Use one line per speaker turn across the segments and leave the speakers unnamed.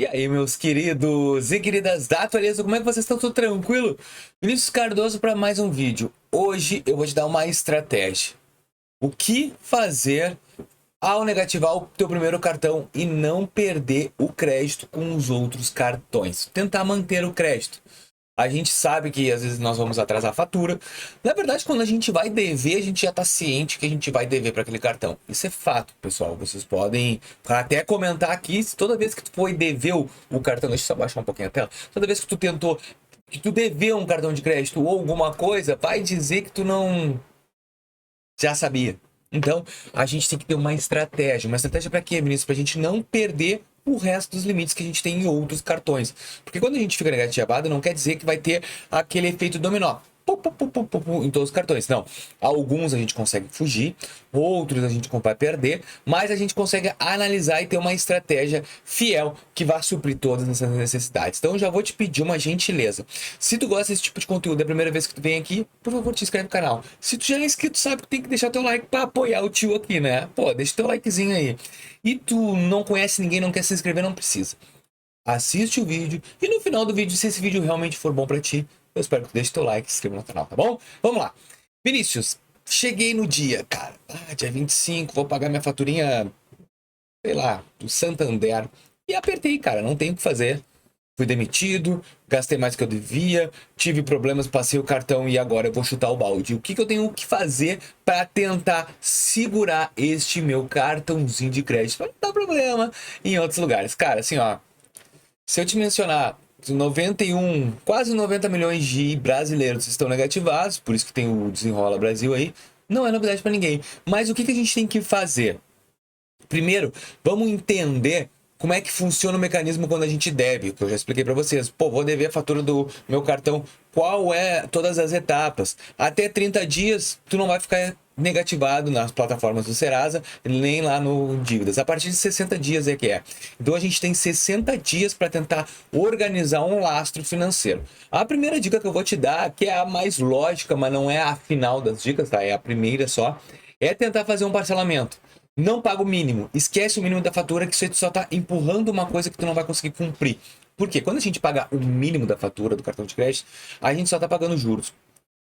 E aí, meus queridos e queridas da Atualiza, como é que vocês estão? Tudo tranquilo? Vinícius Cardoso para mais um vídeo. Hoje eu vou te dar uma estratégia. O que fazer ao negativar o teu primeiro cartão e não perder o crédito com os outros cartões? Tentar manter o crédito. A gente sabe que às vezes nós vamos atrasar a fatura. Na verdade, quando a gente vai dever, a gente já está ciente que a gente vai dever para aquele cartão. Isso é fato, pessoal. Vocês podem até comentar aqui, se toda vez que tu foi dever o cartão, deixa eu só baixar um pouquinho a tela. Toda vez que tu tentou, que tu deveu um cartão de crédito ou alguma coisa, vai dizer que tu não já sabia. Então, a gente tem que ter uma estratégia. Uma estratégia para quê, Vinícius? Para a gente não perder o resto dos limites que a gente tem em outros cartões. Porque quando a gente fica negativado, não quer dizer que vai ter aquele efeito dominó. Em todos os cartões. Não. Alguns a gente consegue fugir, outros a gente vai perder, mas a gente consegue analisar e ter uma estratégia fiel que vai suprir todas essas necessidades. Então eu já vou te pedir uma gentileza. Se tu gosta desse tipo de conteúdo, é a primeira vez que tu vem aqui, por favor, te inscreve no canal. Se tu já é inscrito, sabe que tem que deixar teu like para apoiar o tio aqui, né? Pô, deixa teu likezinho aí. E tu não conhece ninguém, não quer se inscrever, não precisa. Assiste o vídeo e no final do vídeo, se esse vídeo realmente for bom para ti, eu espero que tu deixe teu like e se inscreva no canal, tá bom? Vamos lá. Vinícius, cheguei no dia, cara. Dia 25, vou pagar minha faturinha, sei lá, do Santander. E apertei, cara, não tem o que fazer. Fui demitido, gastei mais do que eu devia, tive problemas, passei o cartão e agora eu vou chutar o balde. O que eu tenho que fazer para tentar segurar este meu cartãozinho de crédito para não dar problema em outros lugares? Cara, assim, ó, se eu te mencionar 91, quase 90 milhões de brasileiros estão negativados, por isso que tem o Desenrola Brasil aí, não é novidade para ninguém. Mas o que a gente tem que fazer? Primeiro, vamos entender como é que funciona o mecanismo quando a gente deve, que eu já expliquei para vocês. Pô, vou dever a fatura do meu cartão. Qual é todas as etapas? Até 30 dias, tu não vai ficar negativado nas plataformas do Serasa, nem lá no Dívidas. A partir de 60 dias é que é. Então a gente tem 60 dias para tentar organizar um lastro financeiro. A primeira dica que eu vou te dar, que é a mais lógica, mas não é a final das dicas, tá? É a primeira só, é tentar fazer um parcelamento. Não paga o mínimo, esquece o mínimo da fatura, que você só está empurrando uma coisa que tu não vai conseguir cumprir. Por quê? Quando a gente paga o mínimo da fatura do cartão de crédito, a gente só está pagando juros.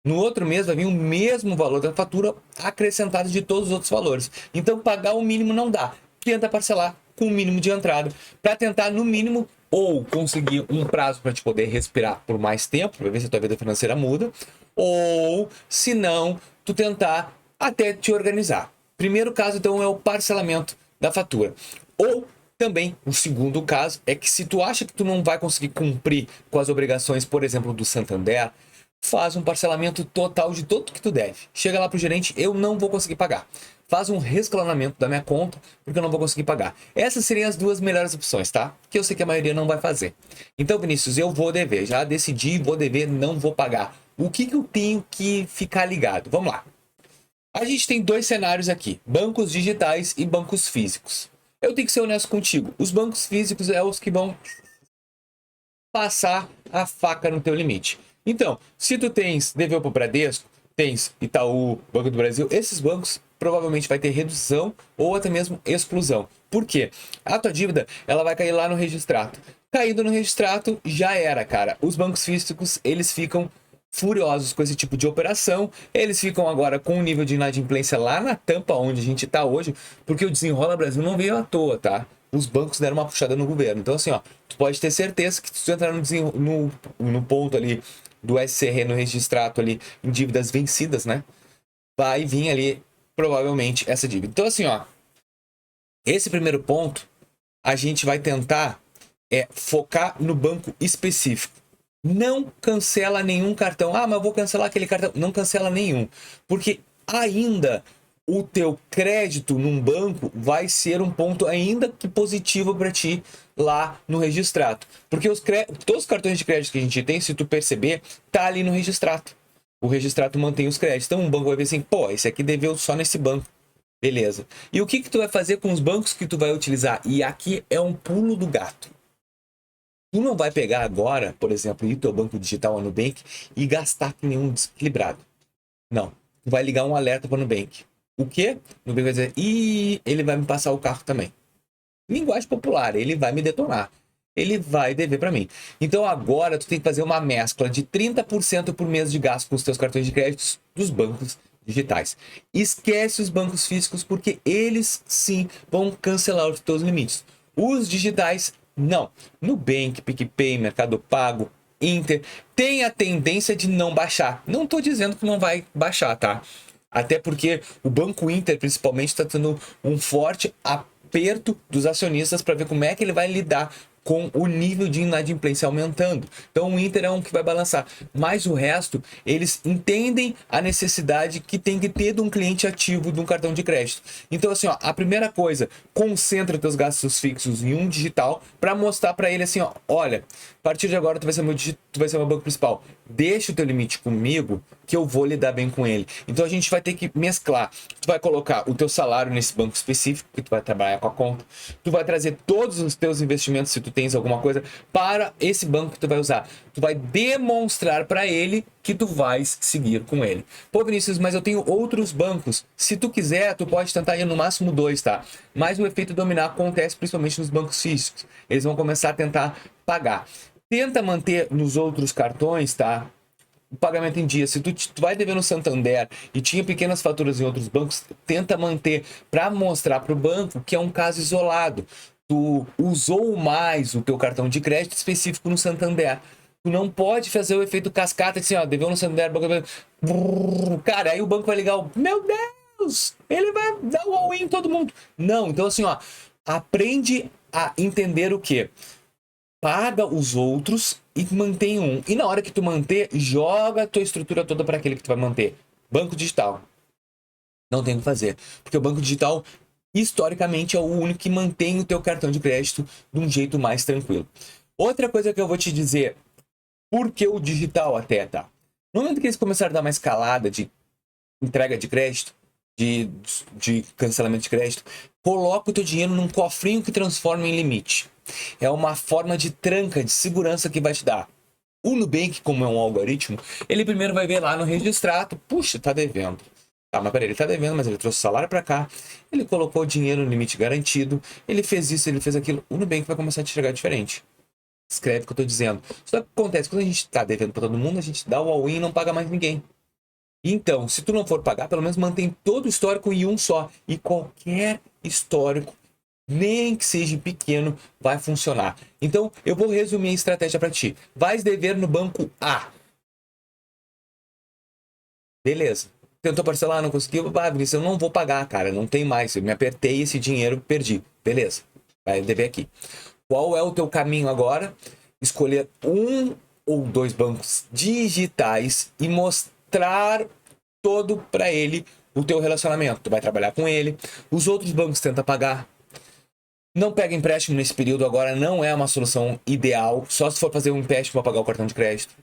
No outro mês vai vir o mesmo valor da fatura acrescentado de todos os outros valores. Então pagar o mínimo não dá. Tenta parcelar com o mínimo de entrada para tentar no mínimo ou conseguir um prazo para te poder respirar por mais tempo, para ver se a tua vida financeira muda, ou se não, tu tentar até te organizar. Primeiro caso, então, é o parcelamento da fatura. Ou também, o segundo caso é que se tu acha que tu não vai conseguir cumprir com as obrigações, por exemplo, do Santander, faz um parcelamento total de tudo que tu deve. Chega lá pro gerente, eu não vou conseguir pagar. Faz um rescalonamento da minha conta, porque eu não vou conseguir pagar. Essas seriam as duas melhores opções, tá? Que eu sei que a maioria não vai fazer. Então, Vinícius, eu vou dever. Já decidi, vou dever, não vou pagar. O que eu tenho que ficar ligado? Vamos lá. A gente tem dois cenários aqui, bancos digitais e bancos físicos. Eu tenho que ser honesto contigo, os bancos físicos é os que vão passar a faca no teu limite. Então, se tu deveu para o Bradesco, tens Itaú, Banco do Brasil, esses bancos provavelmente vai ter redução ou até mesmo exclusão. Por quê? A tua dívida ela vai cair lá no registrato. Caindo no registrato, já era, cara. Os bancos físicos, eles ficam furiosos com esse tipo de operação. Eles ficam agora com um nível de inadimplência lá na tampa onde a gente está hoje, porque o Desenrola Brasil não veio à toa, tá? Os bancos deram uma puxada no governo. Então, assim, ó, tu pode ter certeza que se tu entrar no ponto ali do SCR, no registrato ali, em dívidas vencidas, né? Vai vir ali, provavelmente, essa dívida. Então, assim, ó, esse primeiro ponto, a gente vai tentar focar no banco específico. Não cancela nenhum cartão. Ah, mas eu vou cancelar aquele cartão. Não cancela nenhum. Porque ainda o teu crédito num banco vai ser um ponto ainda que positivo para ti lá no registrato. Porque todos os cartões de crédito que a gente tem, se tu perceber, tá ali no registrato. O registrato mantém os créditos. Então um banco vai ver assim, pô, esse aqui deveu só nesse banco. Beleza. E o que tu vai fazer com os bancos que tu vai utilizar? E aqui é um pulo do gato. Tu não vai pegar agora, por exemplo, ir teu banco digital ou Nubank e gastar que nenhum desequilibrado. Não. Tu vai ligar um alerta para o Nubank. O quê? O Nubank vai dizer, ele vai me passar o carro também. Linguagem popular, ele vai me detonar. ele vai dever para mim. Então agora tu tem que fazer uma mescla de 30% por mês de gasto com os teus cartões de crédito dos bancos digitais. Esquece os bancos físicos, porque eles sim vão cancelar os teus limites. Os digitais, não. Nubank, PicPay, Mercado Pago, Inter, tem a tendência de não baixar. Não estou dizendo que não vai baixar, tá? Até porque o Banco Inter, principalmente, está tendo um forte aperto dos acionistas para ver como é que ele vai lidar com o nível de inadimplência aumentando. Então o Inter é um que vai balançar. Mas o resto, eles entendem a necessidade que tem que ter de um cliente ativo de um cartão de crédito. Então assim, ó, a primeira coisa, concentra teus gastos fixos em um digital para mostrar para ele assim, ó, olha, a partir de agora tu vai ser meu banco principal. Deixa o teu limite comigo que eu vou lidar bem com ele. Então a gente vai ter que mesclar. Tu vai colocar o teu salário nesse banco específico, que tu vai trabalhar com a conta. Tu vai trazer todos os teus investimentos, se tu tens alguma coisa, para esse banco que tu vai usar. Tu vai demonstrar para ele que tu vais seguir com ele. Pô, Vinícius, mas eu tenho outros bancos. Se tu quiser, tu pode tentar ir no máximo 2, tá? Mas o efeito dominó acontece principalmente nos bancos físicos. Eles vão começar a tentar pagar. Tenta manter nos outros cartões, tá? O pagamento em dia. Se tu vai dever no Santander e tinha pequenas faturas em outros bancos, tenta manter para mostrar para o banco que é um caso isolado. Tu usou mais o teu cartão de crédito específico no Santander. Tu não pode fazer o efeito cascata assim, ó, deveu no Santander, cara, aí o banco vai ligar, meu Deus, ele vai dar o all-in em todo mundo. Não, então assim, ó, aprende a entender o quê? Paga os outros e mantém um. E na hora que tu manter, joga a tua estrutura toda para aquele que tu vai manter. Banco digital. Não tem o que fazer. Porque o banco digital, historicamente, é o único que mantém o teu cartão de crédito de um jeito mais tranquilo. Outra coisa que eu vou te dizer, por que o digital até, tá? No momento que eles começaram a dar uma escalada de entrega de crédito, de cancelamento de crédito, coloca o teu dinheiro num cofrinho que transforma em limite. É uma forma de tranca, de segurança que vai te dar. O Nubank, como é um algoritmo, ele primeiro vai ver lá no registrado, puxa, tá devendo. Tá, mas peraí, ele tá devendo, mas ele trouxe o salário para cá, ele colocou o dinheiro no limite garantido, ele fez isso, ele fez aquilo. O Nubank vai começar a te chegar diferente. Escreve o que eu tô dizendo. Isso acontece quando a gente tá devendo para todo mundo, a gente dá o all-in e não paga mais ninguém. Então, se tu não for pagar, pelo menos mantém todo o histórico em um só. E qualquer histórico, nem que seja pequeno, vai funcionar. Então, eu vou resumir a estratégia para ti. Vais dever no banco A. Beleza. Tentou parcelar, não conseguiu. Ah, Vinícius, eu não vou pagar, cara. Não tem mais. Eu me apertei, esse dinheiro, perdi. Beleza. Vai dever aqui. Qual é o teu caminho agora? Escolher um ou dois bancos digitais e mostrar todo para ele o teu relacionamento. Tu vai trabalhar com ele. Os outros bancos tenta pagar. Não pega empréstimo nesse período agora, não é uma solução ideal. Só se for fazer um empréstimo para pagar o cartão de crédito.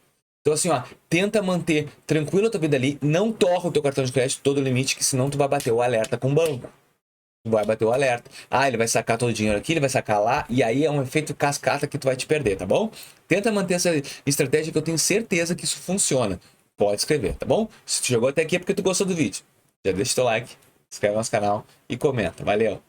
Então assim, ó, tenta manter tranquilo a tua vida ali. Não torra o teu cartão de crédito todo o limite, que senão tu vai bater o alerta com o banco. Tu vai bater o alerta. Ah, ele vai sacar todo o dinheiro aqui, ele vai sacar lá. E aí é um efeito cascata que tu vai te perder, tá bom? Tenta manter essa estratégia que eu tenho certeza que isso funciona. Pode escrever, tá bom? Se tu chegou até aqui é porque tu gostou do vídeo. Já deixa o teu like, inscreve no nosso canal e comenta. Valeu!